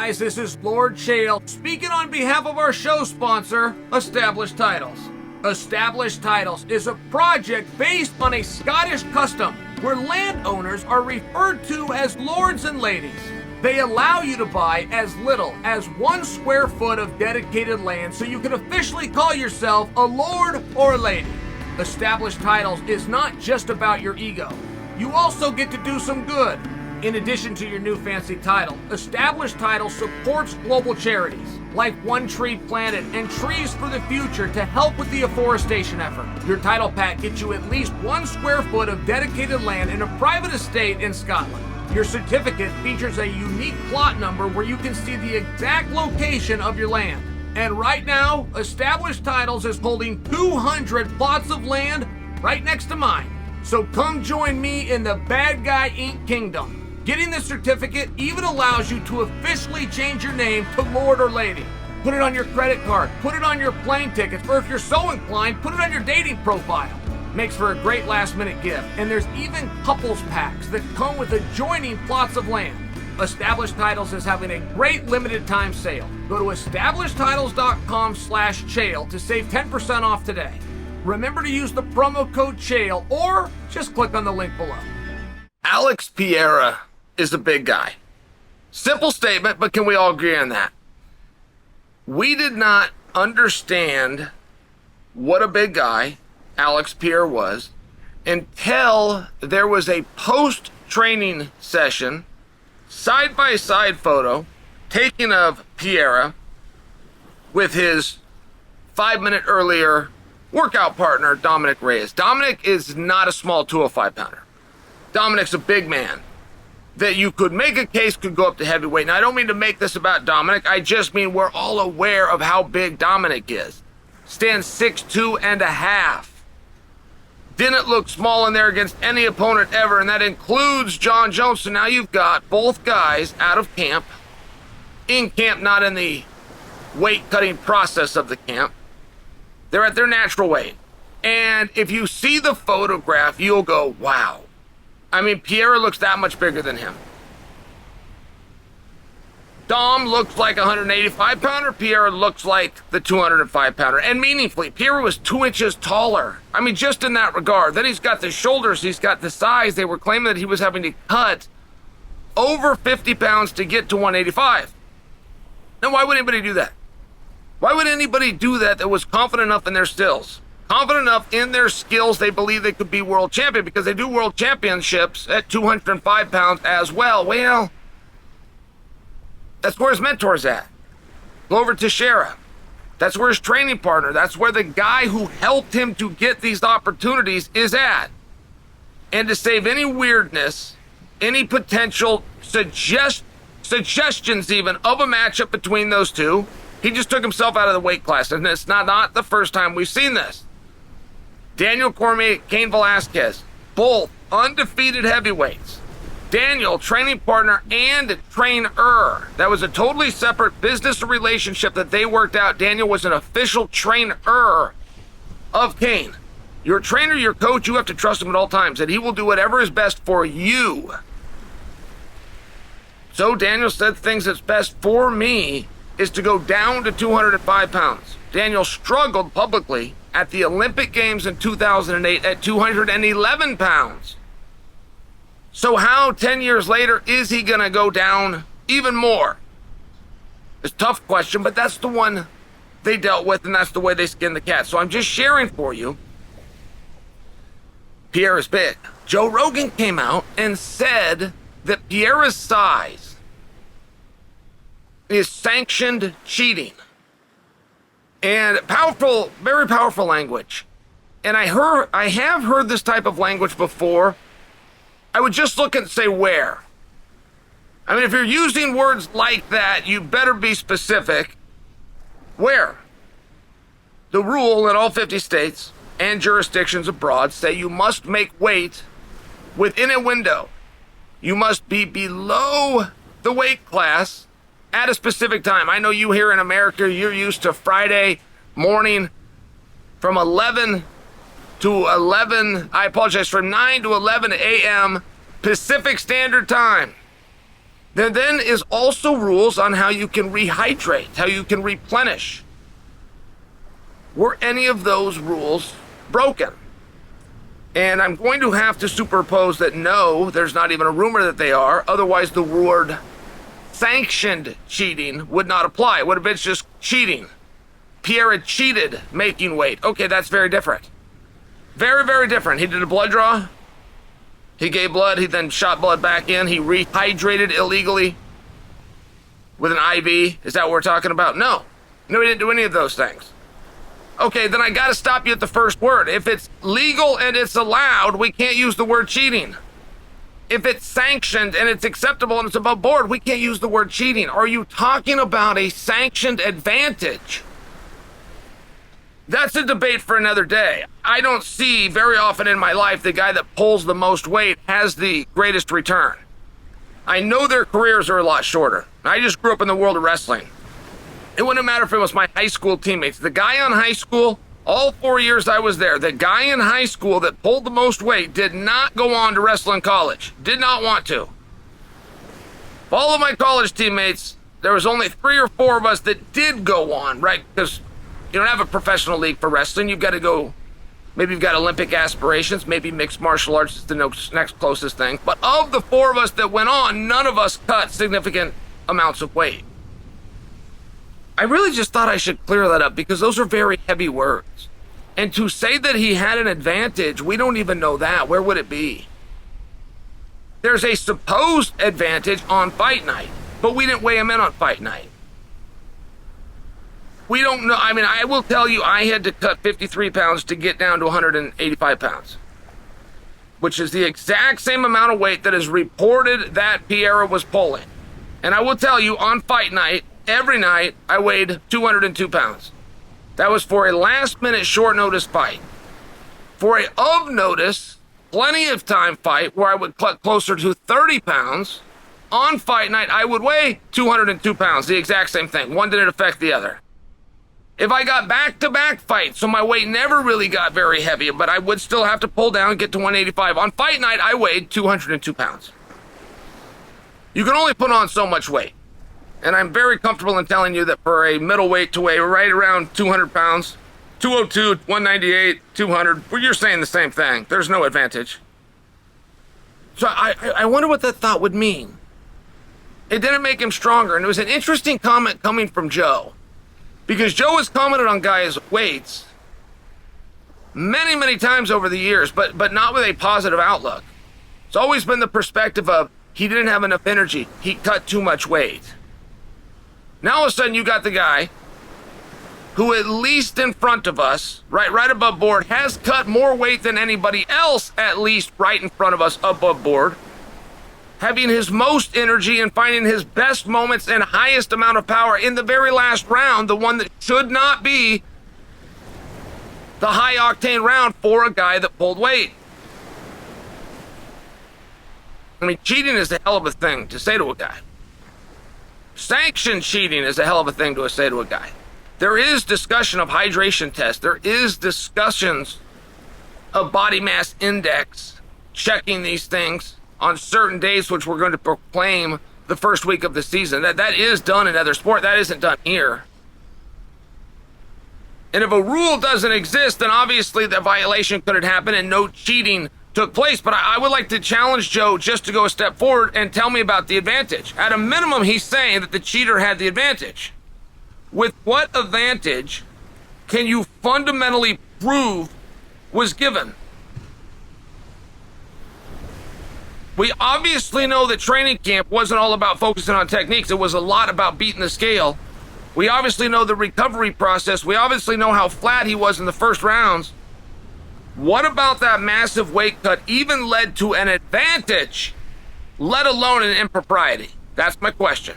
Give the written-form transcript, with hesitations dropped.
guys, this is Lord Chael speaking on behalf of our show sponsor, Established Titles. Established Titles is a project based on a Scottish custom where landowners are referred to as lords and ladies. They allow you to buy as little as 1 square foot of dedicated land so you can officially call yourself a lord or a lady. Established Titles is not just about your ego. You also get to do some good. In addition to your new fancy title, Established Titles supports global charities like One Tree Planet and Trees for the Future to help with the afforestation effort. Your title pack gets you at least 1 square foot of dedicated land in a private estate in Scotland. Your certificate features a unique plot number where you can see the exact location of your land. And right now, Established Titles is holding 200 plots of land right next to mine. So come join me in the Bad Guy Inc. Kingdom. Getting this certificate even allows you to officially change your name to Lord or Lady. Put it on your credit card, put it on your plane tickets, or if you're so inclined, put it on your dating profile. Makes for a great last-minute gift, and there's even couples packs that come with adjoining plots of land. Established Titles is having a great limited-time sale. Go to establishedtitles.com/Chael to save 10% off today. Remember to use the promo code Chael, or just click on the link below. Alex Pereira is a big guy. Simple statement, but can we all agree on that? We did not understand what a big guy Alex Pereira was until there was a post-training session, side-by-side photo taken of Pereira with his 5-minute earlier workout partner, Dominic Reyes. Dominic is not a small 205-pounder. Dominic's a big man that you could make a case could go up to heavyweight. Now, I don't mean to make this about Dominic. I just mean we're all aware of how big Dominic is. Stands 6'2 and a half. Didn't look small in there against any opponent ever, and that includes Jon Jones. So now you've got both guys out of camp. In camp, not in the weight-cutting process of the camp. They're at their natural weight. And if you see the photograph, you'll go, wow. I mean, Pereira looks that much bigger than him. Dom looks like a 185-pounder. Pereira looks like the 205-pounder. And meaningfully, Pereira was 2 inches taller. I mean, just in that regard. Then he's got the shoulders. He's got the size. They were claiming that he was having to cut over 50 pounds to get to 185. Now, why would anybody do that? Why would anybody do that was confident enough in their stills? Confident enough in their skills, they believe they could be world champion because they do world championships at 205 pounds as well. Well, that's where his mentor's at. Glover Teixeira. That's where his training partner, that's where the guy who helped him to get these opportunities is at. And to save any weirdness, any potential suggestions even of a matchup between those two, he just took himself out of the weight class. And it's not the first time we've seen this. Daniel Cormier, Cain Velasquez, both undefeated heavyweights. Daniel, training partner and trainer. That was a totally separate business relationship that they worked out. Daniel was an official trainer of Cain. Your trainer, your coach, you have to trust him at all times, and he will do whatever is best for you. So Daniel said things that's best for me is to go down to 205 pounds. Daniel struggled publicly at the Olympic Games in 2008 at 211 pounds. So how, 10 years later, is he going to go down even more? It's a tough question, but that's the one they dealt with, and that's the way they skinned the cat. So I'm just sharing for you. Pereira is big. Joe Rogan came out and said that Pereira's size is sanctioned cheating. And powerful, very powerful language. And I have heard this type of language before. I would just look and say where. I mean, if you're using words like that, you better be specific. Where? The rule in all 50 states and jurisdictions abroad say you must make weight within a window. You must be below the weight class at a specific time. I know you here in America, you're used to Friday morning from 11 to 11, I apologize, from 9 to 11 a.m. Pacific Standard Time. There then is also rules on how you can rehydrate, how you can replenish. Were any of those rules broken? And I'm going to have to superpose that no, there's not even a rumor that they are. Otherwise, the word sanctioned cheating would not apply. It would have been just cheating. Pereira cheated making weight. Okay, that's very different. Very, very different. He did a blood draw. He gave blood. He then shot blood back in. He rehydrated illegally with an IV. Is that what we're talking about? No. No, he didn't do any of those things. Okay, then I got to stop you at the first word. If it's legal and it's allowed, we can't use the word cheating. If it's sanctioned and it's acceptable and it's above board, we can't use the word cheating. Are you talking about a sanctioned advantage? That's a debate for another day. I don't see very often in my life the guy that pulls the most weight has the greatest return. I know their careers are a lot shorter. I just grew up in the world of wrestling. It wouldn't matter if it was my high school teammates. The guy in high school, all 4 years I was there, the guy in high school that pulled the most weight did not go on to wrestle in college. Did not want to. Of all of my college teammates, there was only 3 or 4 of us that did go on, right? Because you don't have a professional league for wrestling. You've got to go, maybe you've got Olympic aspirations, maybe mixed martial arts is the next closest thing. But of the 4 of us that went on, none of us cut significant amounts of weight. I really just thought I should clear that up because those are very heavy words. And to say that he had an advantage, we don't even know that. Where would it be? There's a supposed advantage on fight night, but we didn't weigh him in on fight night. We don't know. I mean, I will tell you, I had to cut 53 pounds to get down to 185 pounds, which is the exact same amount of weight that is reported that Pereira was pulling. And I will tell you, on fight night, every night, I weighed 202 pounds. That was for a last-minute short-notice fight. For a of-notice, plenty of time fight where I would cut closer to 30 pounds, on fight night, I would weigh 202 pounds, the exact same thing. One didn't affect the other. If I got back-to-back fights, so my weight never really got very heavy, but I would still have to pull down and get to 185. On fight night, I weighed 202 pounds. You can only put on so much weight. And I'm very comfortable in telling you that for a middleweight to weigh right around 200 pounds, 202, 198, 200, well, you're saying the same thing. There's no advantage. So I wonder what that thought would mean. It didn't make him stronger. And it was an interesting comment coming from Joe. Because Joe has commented on guys' weights many, many times over the years, but not with a positive outlook. It's always been the perspective of he didn't have enough energy. He cut too much weight. Now all of a sudden you got the guy who at least in front of us, right above board, has cut more weight than anybody else, at least right in front of us above board, having his most energy and finding his best moments and highest amount of power in the very last round, the one that should not be the high-octane round for a guy that pulled weight. I mean, cheating is a hell of a thing to say to a guy. Sanctioned cheating is a hell of a thing to say to a guy. There is discussion of hydration tests. There is discussions of body mass index, checking these things on certain days, which we're going to proclaim the first week of the season. That is done in other sport. That isn't done here. And if a rule doesn't exist, then obviously the violation could have happened and no cheating took place. But I would like to challenge Joe just to go a step forward and tell me about the advantage. At a minimum, he's saying that the cheater had the advantage. With what advantage can you fundamentally prove was given? We obviously know that training camp wasn't all about focusing on techniques. It was a lot about beating the scale. We obviously know the recovery process. We obviously know how flat he was in the first rounds. What about that massive weight cut even led to an advantage, let alone an impropriety? That's my question.